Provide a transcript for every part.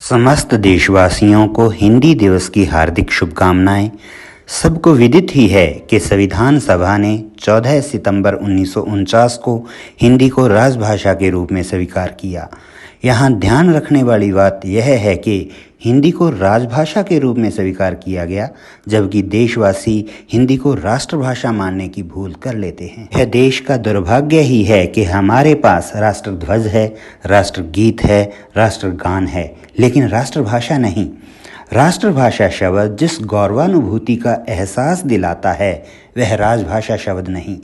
समस्त देशवासियों को हिंदी दिवस की हार्दिक शुभकामनाएं। सबको विदित ही है कि संविधान सभा ने 14 सितंबर 1949 को हिंदी को राजभाषा के रूप में स्वीकार किया। यहाँ ध्यान रखने वाली बात यह है कि हिंदी को राजभाषा के रूप में स्वीकार किया गया, जबकि देशवासी हिंदी को राष्ट्रभाषा मानने की भूल कर लेते हैं। यह देश का दुर्भाग्य ही है कि हमारे पास राष्ट्रध्वज है, राष्ट्रगीत है, राष्ट्रगान है, लेकिन राष्ट्रभाषा नहीं। राष्ट्रभाषा शब्द जिस गौरवानुभूति का एहसास दिलाता है वह राजभाषा शब्द नहीं।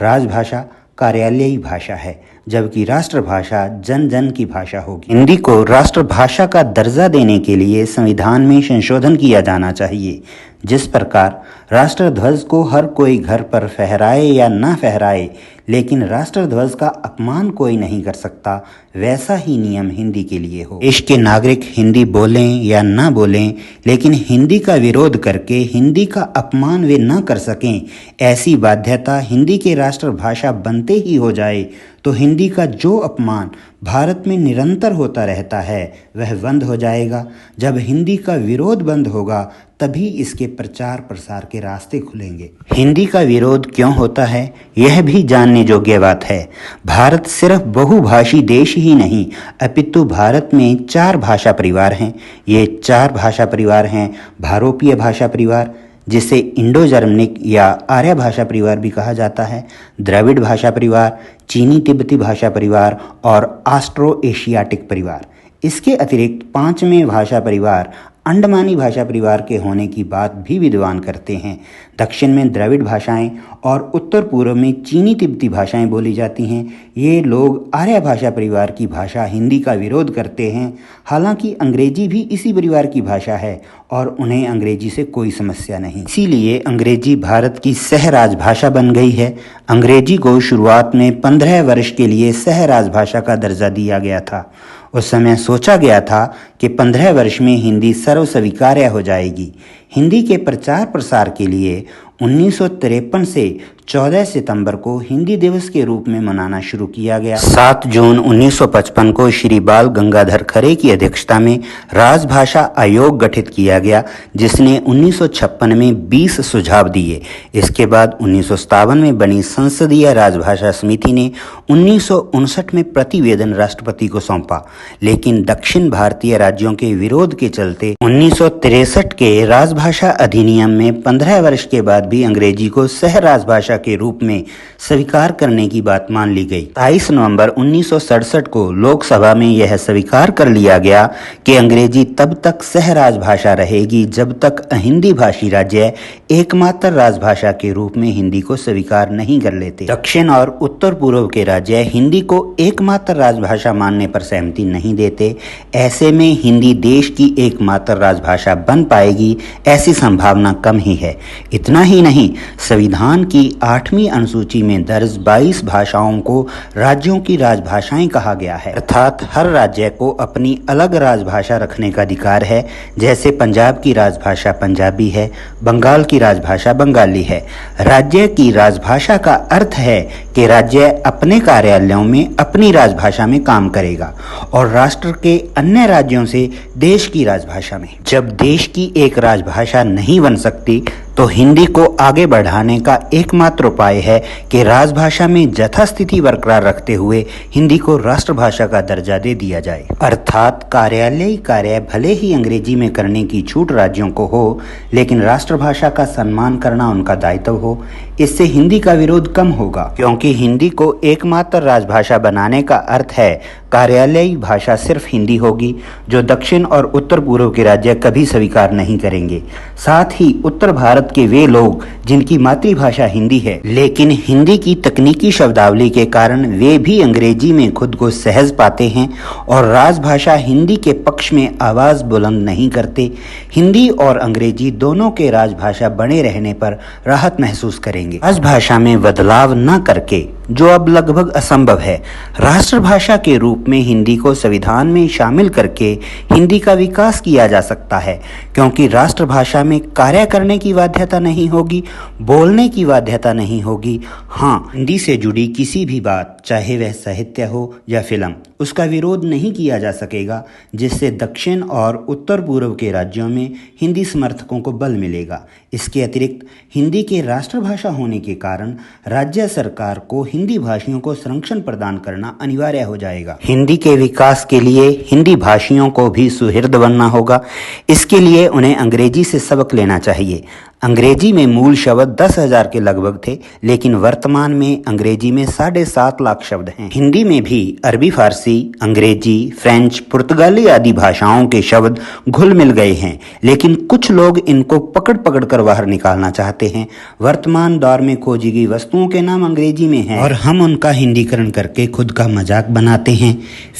राजभाषा कार्यालयी भाषा है, जबकि राष्ट्रभाषा जन जन की भाषा होगी। हिंदी को राष्ट्रभाषा का दर्जा देने के लिए संविधान में संशोधन किया जाना चाहिए। जिस प्रकार राष्ट्रध्वज को हर कोई घर पर फहराए या ना फहराए, लेकिन राष्ट्रध्वज का अपमान कोई नहीं कर सकता, वैसा ही नियम हिंदी के लिए हो। देश के नागरिक हिंदी बोलें या ना बोलें, लेकिन हिंदी का विरोध करके हिंदी का अपमान वे ना कर सकें, ऐसी बाध्यता हिंदी के राष्ट्रभाषा बनते ही हो जाए तो हिंदी का जो अपमान भारत में निरंतर होता रहता है वह बंद हो जाएगा। जब हिंदी का विरोध बंद होगा तभी इसके प्रचार प्रसार के रास्ते खुलेंगे। हिंदी का विरोध क्यों होता है, यह भी जानने योग्य बात है। भारत सिर्फ बहुभाषी देश ही नहीं, अपितु भारत में 4 भाषा परिवार हैं। ये 4 भाषा परिवार हैं भारोपीय भाषा परिवार, जिसे इंडो जर्मनिक या आर्य भाषा परिवार भी कहा जाता है, द्रविड़ भाषा परिवार, चीनी तिब्बती भाषा परिवार और ऑस्ट्रो एशियाटिक परिवार। इसके अतिरिक्त 5वें भाषा परिवार अंडमानी भाषा परिवार के होने की बात भी विद्वान करते हैं। दक्षिण में द्रविड़ भाषाएं और उत्तर पूर्व में चीनी तिब्बती भाषाएं बोली जाती हैं। ये लोग आर्य भाषा परिवार की भाषा हिंदी का विरोध करते हैं। हालांकि अंग्रेजी भी इसी परिवार की भाषा है और उन्हें अंग्रेजी से कोई समस्या नहीं, इसीलिए अंग्रेजी भारत की सह राजभाषा बन गई है। अंग्रेजी को शुरुआत में 15 वर्ष के लिए सह राजभाषा का दर्जा दिया गया था। उस समय सोचा गया था कि 15 वर्ष में हिंदी सर्वस्वीकार्य हो जाएगी। हिंदी के प्रचार प्रसार के लिए 1953 से 14 सितंबर को हिंदी दिवस के रूप में मनाना शुरू किया गया। 7 जून 1955 को श्री बाल गंगाधर खरे की अध्यक्षता में राजभाषा आयोग गठित किया गया, जिसने 1956 में 20 सुझाव दिए। इसके बाद 1957 में बनी संसदीय राजभाषा समिति ने 1959 में प्रतिवेदन राष्ट्रपति को सौंपा, लेकिन दक्षिण भारतीय राज्यों के विरोध के चलते 1963 के राजभाषा अधिनियम में 15 वर्ष के बाद भी अंग्रेजी को सह राजभाषा के रूप में स्वीकार करने की बात मान ली गई। 23 नवंबर 1967 को लोकसभा में यह स्वीकार कर लिया गया कि अंग्रेजी तब तक सह राजभाषा रहेगी जब तक हिंदी भाषी राज्य एकमात्र राजभाषा के रूप में हिंदी को स्वीकार नहीं कर लेते। दक्षिण और उत्तर पूर्व के राज्य हिंदी को एकमात्र राजभाषा मानने पर सहमति नहीं देते। ऐसे में हिंदी देश की एकमात्र राजभाषा बन पाएगी, ऐसी संभावना कम ही है। इतना ही नहीं, संविधान की 8वीं अनुसूची में दर्ज 22 भाषाओं को राज्यों की राजभाषाएं कहा गया है, अर्थात हर राज्य को अपनी अलग राजभाषा रखने का अधिकार है। जैसे पंजाब की राजभाषा पंजाबी है, बंगाल की राजभाषा बंगाली है। राज्य की राजभाषा का अर्थ है कि राज्य अपने कार्यालयों में अपनी राजभाषा में काम करेगा और राष्ट्र के अन्य राज्यों से देश की राजभाषा में। जब देश की एक राजभाषा नहीं बन सकती तो हिंदी को आगे बढ़ाने का एकमात्र उपाय है कि राजभाषा में यथास्थिति बरकरार रखते हुए हिंदी को राष्ट्रभाषा का दर्जा दे दिया जाए, अर्थात कार्यालयी कार्य भले ही अंग्रेजी में करने की छूट राज्यों को हो, लेकिन राष्ट्रभाषा का सम्मान करना उनका दायित्व हो। इससे हिंदी का विरोध कम होगा, क्योंकि हिंदी को एकमात्र राजभाषा बनाने का अर्थ है कार्यालयी भाषा सिर्फ हिंदी होगी, जो दक्षिण और उत्तर पूर्व के राज्य कभी स्वीकार नहीं करेंगे। साथ ही उत्तर भारत के वे लोग जिनकी मातृभाषा हिंदी है, लेकिन हिंदी की तकनीकी शब्दावली के कारण वे भी अंग्रेजी में खुद को सहज पाते हैं और राजभाषा हिंदी के पक्ष में आवाज बुलंद नहीं करते। हिंदी और अंग्रेजी दोनों के राजभाषा बने रहने पर राहत महसूस करेंगे। राजभाषा में बदलाव न करके जो अब लगभग असंभव है। राष्ट्रभाषा के रूप में हिंदी को संविधान में शामिल करके हिंदी का विकास किया जा सकता है, क्योंकि राष्ट्रभाषा में कार्य करने की बाध्यता नहीं होगी, बोलने की बाध्यता नहीं होगी। हाँ, हिंदी से जुड़ी किसी भी बात, चाहे वह साहित्य हो या फिल्म, उसका विरोध नहीं किया जा सकेगा, जिससे दक्षिण और उत्तर पूर्व के राज्यों में हिंदी समर्थकों को बल मिलेगा। इसके अतिरिक्त हिंदी के राष्ट्रभाषा होने के कारण राज्य सरकार को हिंदी भाषियों को संरक्षण प्रदान करना अनिवार्य हो जाएगा। हिंदी के विकास के लिए हिंदी भाषियों को भी सुहृद बनना होगा। इसके लिए उन्हें अंग्रेजी से सबक लेना चाहिए। अंग्रेजी में मूल शब्द 10,000 के लगभग थे, लेकिन वर्तमान में अंग्रेजी में 7.5 लाख शब्द हैं। हिंदी में भी अरबी, फारसी, अंग्रेजी, फ्रेंच, पुर्तगाली आदि भाषाओं के शब्द घुल मिल गए हैं, लेकिन कुछ लोग इनको पकड़ पकड़ कर बाहर निकालना चाहते हैं। वर्तमान दौर में खोजी गई वस्तुओं के नाम अंग्रेजी में हैं और हम उनका हिंदीकरण करके खुद का मजाक बनाते हैं।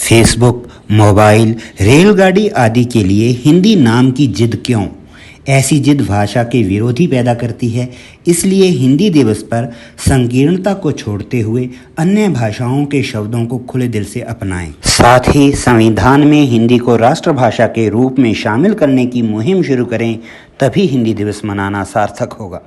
फेसबुक, मोबाइल, रेलगाड़ी आदि के लिए हिंदी नाम की जिद क्यों? ऐसी जिद भाषा के विरोधी पैदा करती है। इसलिए हिंदी दिवस पर संकीर्णता को छोड़ते हुए अन्य भाषाओं के शब्दों को खुले दिल से अपनाएं। साथ ही संविधान में हिंदी को राष्ट्रभाषा के रूप में शामिल करने की मुहिम शुरू करें, तभी हिंदी दिवस मनाना सार्थक होगा।